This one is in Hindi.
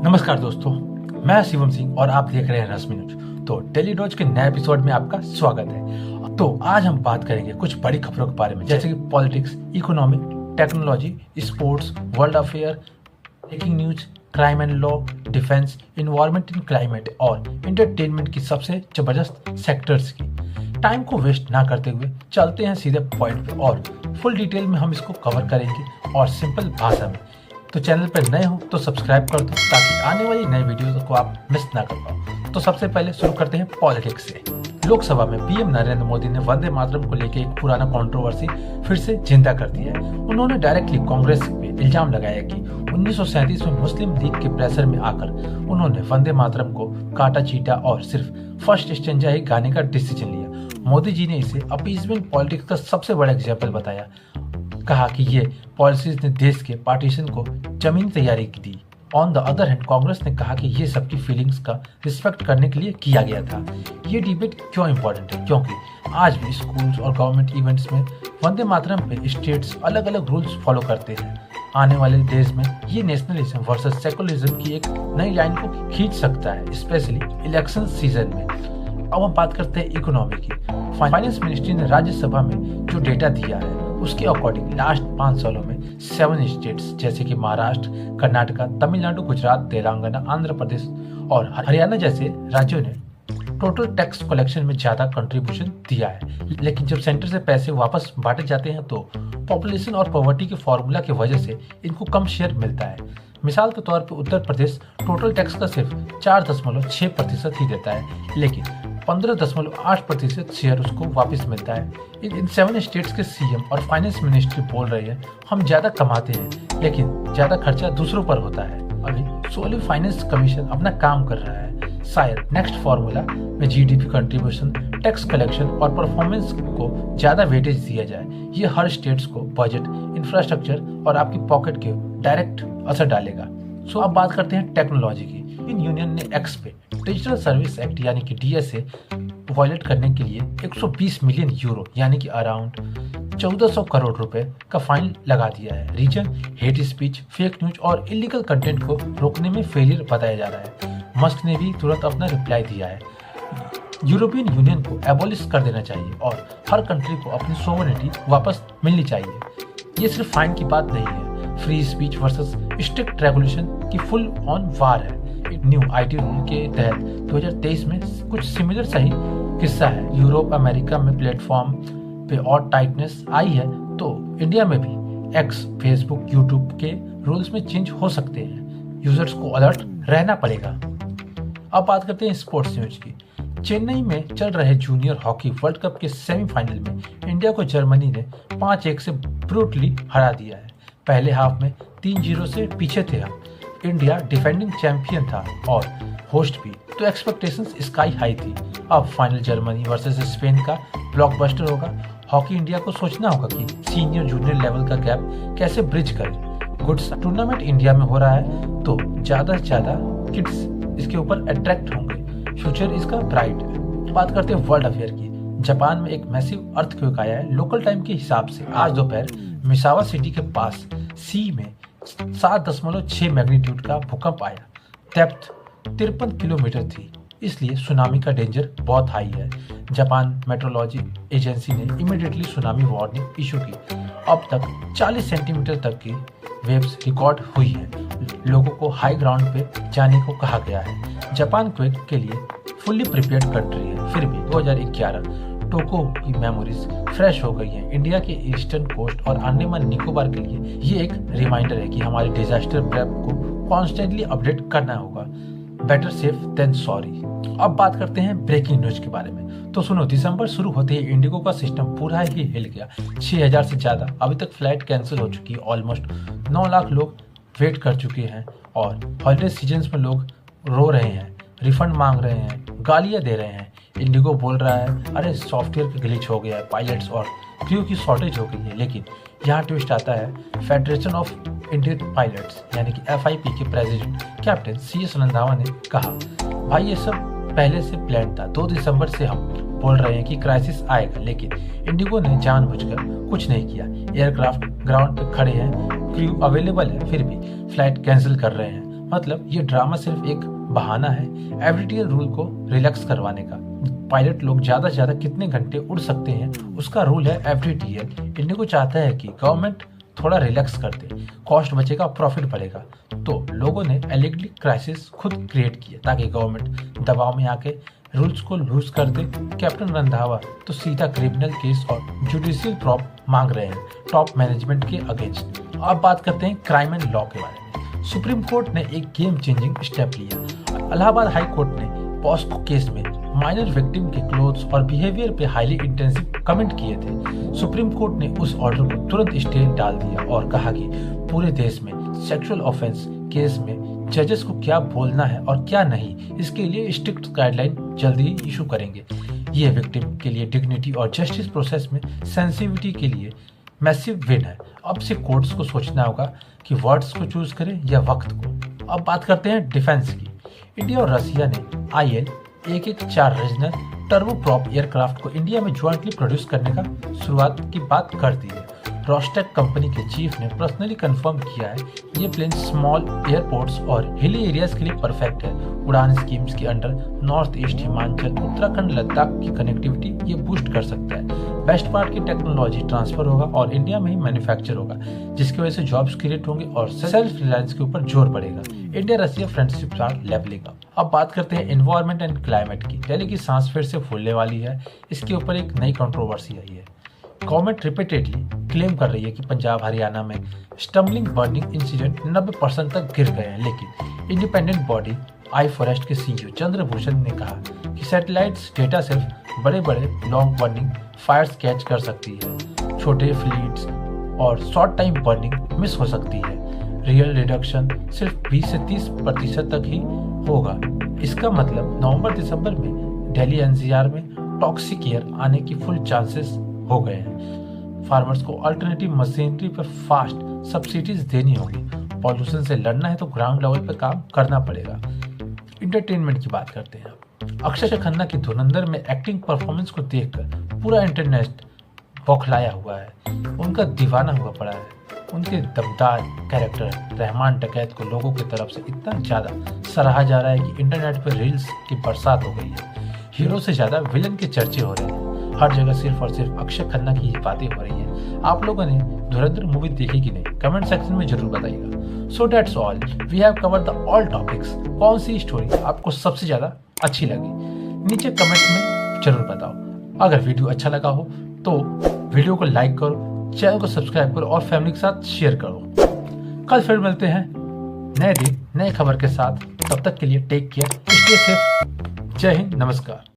नमस्कार दोस्तों, मैं शिवम सिंह और आप देख रहे हैं रश्मि न्यूज। तो डेली डोज के नए एपिसोड में आपका स्वागत है। तो आज हम बात करेंगे कुछ बड़ी खबरों के बारे में, जैसे कि politics, economy, technology, sports, world affair, breaking news, crime and law, defence, environment and climate और एंटरटेनमेंट की सबसे जबरदस्त सेक्टर्स की। टाइम को वेस्ट ना करते हुए चलते हैं सीधे पॉइंट पे और फुल डिटेल में हम इसको कवर करेंगे और सिंपल भाषा में। तो चैनल पर नए हो तो सब्सक्राइब कर दो ताकि आने वाली नई वीडियोस को आप मिस ना कर पाओ। तो सबसे पहले शुरू करते हैं पॉलिटिक्स से। लोकसभा में पीएम नरेंद्र मोदी ने वंदे मातरम को लेकर एक पुराना कंट्रोवर्सी फिर से जिंदा कर दिया है। उन्होंने डायरेक्टली कांग्रेस पे इल्जाम लगाया कि 1937 में मुस्लिम लीग के प्रेशर में आकर उन्होंने वंदे मातरम को काटा चीटा और सिर्फ फर्स्ट स्टेंजा ही गाने का डिसीजन लिया। मोदी जी ने इसे अपीजमेंट पॉलिटिक्स का सबसे बड़ा एग्जाम्पल बताया। कहा कि ये पॉलिसीज ने देश के पार्टीशन को जमीन तैयारी की दी। On the other hand Congress ने कहा कि ये सबकी फीलिंग्स का रिस्पेक्ट करने के लिए किया गया था। ये डिबेट क्यों इम्पोर्टेंट है? क्योंकि आज भी स्कूल्स और गवर्नमेंट इवेंट्स में वंदे मातरम पे स्टेट्स अलग अलग रूल्स फॉलो करते हैं। आने वाले डेज में ये नेशनलिज्म वर्सेस सेकुलरिज्म की एक नई लाइन को खींच सकता है, स्पेशली इलेक्शन सीजन में। अब हम बात करते हैं इकोनॉमी की। फाइनेंस मिनिस्ट्री ने राज्यसभा में जो डेटा दिया है उसके अकॉर्डिंग लास्ट 5 सालों में 7 स्टेट्स जैसे कि महाराष्ट्र, कर्नाटका, तमिलनाडु, गुजरात, तेलंगाना, आंध्र प्रदेश और हरियाणा जैसे राज्यों ने टोटल टैक्स कलेक्शन में ज्यादा कंट्रीब्यूशन दिया है। लेकिन जब सेंटर से पैसे वापस बांटे जाते हैं तो पॉपुलेशन और पॉवर्टी के फॉर्मूला की वजह से इनको कम शेयर मिलता है। मिसाल के तौर पर उत्तर प्रदेश टोटल टैक्स का सिर्फ 4.6% ही देता है, लेकिन 15.8% शेयर उसको वापस मिलता है। इन 7 स्टेट्स के सीएम और फाइनेंस मिनिस्ट्री बोल रहे हैं हम ज्यादा कमाते हैं लेकिन ज्यादा खर्चा दूसरों पर होता है। अभी सोली फाइनेंस कमीशन अपना काम कर रहा है। शायद नेक्स्ट फॉर्मूला में जीडीपी कंट्रीब्यूशन, टैक्स कलेक्शन और परफॉर्मेंस को ज्यादा वेटेज दिया जाए। ये हर स्टेट्स को बजट, इंफ्रास्ट्रक्चर और आपकी पॉकेट के डायरेक्ट असर डालेगा। सो अब बात करते हैं टेक्नोलॉजी की। इन यूनियन ने एक्स पे डिजिटल सर्विस एक्ट यानी कि डीएसए वायलेट करने के लिए 120 मिलियन यूरो यानी कि अराउंड 1400 करोड़ रुपए का फाइन लगा दिया है। Reason hate speech, fake news और इलीगल कंटेंट को रोकने में फेलियर बताया जा रहा है। मस्क ने भी तुरंत अपना रिप्लाई दिया है। यूरोपियन यूनियन को एबॉलिश कर देना चाहिए और हर कंट्री को अपनी सोवरेनिटी वापस मिलनी चाहिए। ये सिर्फ फाइन की बात नहीं है, free speech versus strict regulation की फुल ऑन वार है। न्यू आईटी रूल के तहत 2023 में कुछ सिमिलर सही किस्सा है। यूरोप, अमेरिका में प्लेटफॉर्म पे और टाइटनेस आई है तो इंडिया में भी एक्स, फेसबुक, यूट्यूब के रूल्स में चेंज हो सकते हैं। यूजर्स को अलर्ट रहना पड़ेगा। अब बात करते हैं स्पोर्ट्स न्यूज की। चेन्नई में चल रहे जूनियर हॉकी वर्ल्ड कप के सेमीफाइनल में इंडिया को जर्मनी ने 5-1 से ब्रूटली हरा दिया है। पहले हाफ में 3-0 से पीछे थे हम। इंडिया डिफेंडिंग चैंपियन था और होस्ट भी, तो एक्सपेक्टेशंस स्काई हाई थी। अब फाइनल जर्मनी वर्सेस स्पेन का ब्लॉकबस्टर होगा। हॉकी इंडिया को सोचना होगा कि सीनियर जूनियर लेवल का गैप कैसे ब्रिज करें। गुड टूर्नामेंट इंडिया में हो रहा है तो ज्यादा से ज्यादा किड्स इसके ऊपर अट्रैक्ट होंगे। फ्यूचर इसका ब्राइट है। बात करते हैं वर्ल्ड अफेयर की। जापान में एक मैसिव अर्थक्वेक आया है। लोकल टाइम के हिसाब से आज दोपहर मिसावा सिटी के पास सी में 7.6 मैग्नीट्यूड का भूकंप आया। डेप्थ 53 किलोमीटर थी, इसलिए सुनामी का डेंजर बहुत हाई है। जापान मेट्रोलॉजी एजेंसी ने इमीडिएटली सुनामी वार्निंग इशू की। अब तक 40 सेंटीमीटर तक की वेव्स रिकॉर्ड हुई है। लोगों को हाई ग्राउंड पे जाने को कहा गया है। जापान क्वेक के लिए फुल्ली प्रिपेयर्ड कंट्री है, फिर भी 2011 टोको की मेमोरीज फ्रेश हो गई हैं। इंडिया के ईस्टर्न कोस्ट और अंडमान निकोबार के लिए ये एक रिमाइंडर है कि हमारे डिजास्टर प्रेप को कॉन्स्टेंटली अपडेट करना होगा। Better safe than sorry. अब बात करते हैं ब्रेकिंग न्यूज के बारे में। तो सुनो, दिसंबर शुरू होते ही इंडिगो का सिस्टम पूरा ही हिल गया। 6000 से ज्यादा अभी तक फ्लाइट कैंसिल हो चुकी है। ऑलमोस्ट 9 लाख लोग वेट कर चुके हैं और हॉलिडे सीजन में लोग रो रहे हैं, रिफंड मांग रहे हैं, गालियां दे रहे हैं। इंडिगो बोल रहा है अरे सॉफ्टवेयर का ग्लिच हो गया है, पायलट्स और क्रू की शॉर्टेज हो गई है। लेकिन यहाँ ट्विस्ट आता है। फेडरेशन ऑफ इंडियन पायलट्स यानी कि FIP के प्रेसिडेंट कैप्टन CS रंधावा ने कहा भाई ये सब पहले से प्लान था। 2 दिसंबर से हम बोल रहे हैं कि क्राइसिस आएगा, लेकिन इंडिगो ने जानबूझकर कुछ नहीं किया। एयरक्राफ्ट ग्राउंड पे खड़े हैं, क्रू अवेलेबल है, फिर भी फ्लाइट कैंसिल कर रहे हैं। मतलब ये ड्रामा सिर्फ एक बहाना है एवरीडीएल रूल को रिलैक्स करवाने का। पायलट लोग ज्यादा से ज्यादा कितने घंटे उड़ सकते हैं उसका रूल है एवरीडीएल। इंडिया को चाहता है कि गवर्नमेंट थोड़ा रिलैक्स कर दे, कॉस्ट बचेगा, प्रॉफिट बढ़ेगा। तो लोगों ने एलिगली क्राइसिस खुद क्रिएट किया ताकि गवर्नमेंट दबाव में आके रूल्स को लूज कर दे। कैप्टन रंधावा तो सीधा क्रिमिनल केस और जुडिशियल प्रॉप मांग रहे हैं टॉप मैनेजमेंट के अगेंस्ट। अब बात करते हैं क्राइम एंड लॉ के बारे में। सुप्रीम कोर्ट ने एक गेम चेंजिंग स्टेप लिया। इलाहाबाद हाई कोर्ट ने पॉस्को केस में माइनर विक्टिम के क्लोथ्स और बिहेवियर पे हाईली इंटेंसिव कमेंट किए थे। सुप्रीम कोर्ट ने उस ऑर्डर को तुरंत स्टे डाल दिया और कहा कि पूरे देश में सेक्सुअल ऑफेंस केस में जजेस को क्या बोलना है और क्या नहीं, इसके लिए स्ट्रिक्ट गाइडलाइन जल्दी ही इशू करेंगे। ये विक्टिम के लिए डिग्निटी और जस्टिस प्रोसेस में सेंसिटिविटी के लिए मैसिव विन है। अब से कोर्ट्स को सोचना होगा कि वर्ड्स को चूज करें या वक्त को। अब बात करते हैं डिफेंस की। इंडिया और रसिया ने IL-114 regional turbo prop aircraft को इंडिया में ज्वाइंटली प्रोड्यूस करने का शुरुआत की बात कर दी है। रोस्टेक कंपनी के चीफ ने पर्सनली कंफर्म किया है ये प्लेन स्मॉल एयरपोर्ट्स और हिली एरियाज के लिए परफेक्ट है। उड़ान स्कीम्स के under north east, Himachal, Uttarakhand, Ladakh की कनेक्टिविटी ये बूस्ट कर सकता है। बेस्ट पार्ट की टेक्नोलॉजी ट्रांसफर होगा और इंडिया में ही मैन्युफैक्चर होगा, जिसकी वजह से जॉब्स क्रिएट होंगे और सेल्फ रिलायंस के ऊपर जोर पड़ेगा। India Russia friendship start levelling up. अब बात करते हैं एनवायरमेंट एंड क्लाइमेट की। दिल्ली की सांस फिर से फूलने वाली है। इसके ऊपर एक नई कंट्रोवर्सी आई है। गवर्नमेंट रिपीटेडली क्लेम कर रही है कि पंजाब हरियाणा में स्टम्बलिंग बर्निंग इंसिडेंट 90% तक गिर गए हैं, लेकिन इंडिपेंडेंट बॉडी आई फॉरेस्ट के CEO चंद्रभूषण ने कहा कि सैटेलाइट्स डेटा सिर्फ बड़े बड़े लॉन्ग बर्निंग फायर्स कैच कर सकती है, छोटे फ्लीट्स और शॉर्ट टाइम बर्निंग मिस हो सकती है। रियल रिडक्शन सिर्फ 20 से 30% तक ही होगा। इसका मतलब नवंबर-दिसंबर में दिल्ली NCR में टॉक्सिक एयर आने की फुल चांसेस हो गए हैं। फार्मर्स को अल्टरनेटिव मशीनरी पर फास्ट सब्सिडीज देनी होगी। पॉल्यूशन से लड़ना है तो ग्राउंड लेवल पर काम करना पड़ेगा। एंटरटेनमेंट की बात करते हैं। अक्षय खन्ना की धुरंधर में एक्टिंग परफॉर्मेंस को देखकर पूरा इंटरनेट बौखलाया हुआ है, उनका दीवाना हुआ पड़ा है। उनके दमदार कैरेक्टर रहमान डकैत को लोगों की तरफ से इतना ज्यादा सराहा जा रहा है कि इंटरनेट पर रील्स की बरसात हो गई है। हीरो से ज्यादा विलन के चर्चे हो रहे हैं। हर जगह सिर्फ और सिर्फ अक्षय खन्ना की ही बातें हो रही हैं। आप लोगों ने धुरंधर मूवी देखी कि नहीं, कमेंट सेक्शन में जरूर बताइएगा। So that's all, we have covered the all topics. कौन सी स्टोरी आपको सबसे ज्यादा अच्छी लगी नीचे कमेंट में जरूर बताओ। अगर वीडियो अच्छा लगा हो तो वीडियो को लाइक करो, चैनल को सब्सक्राइब करो और फैमिली के साथ शेयर करो। कल फिर मिलते हैं नए दिन नए खबर के साथ। तब तक के लिए टेक केयर, स्टे सेफ। जय हिंद, नमस्कार।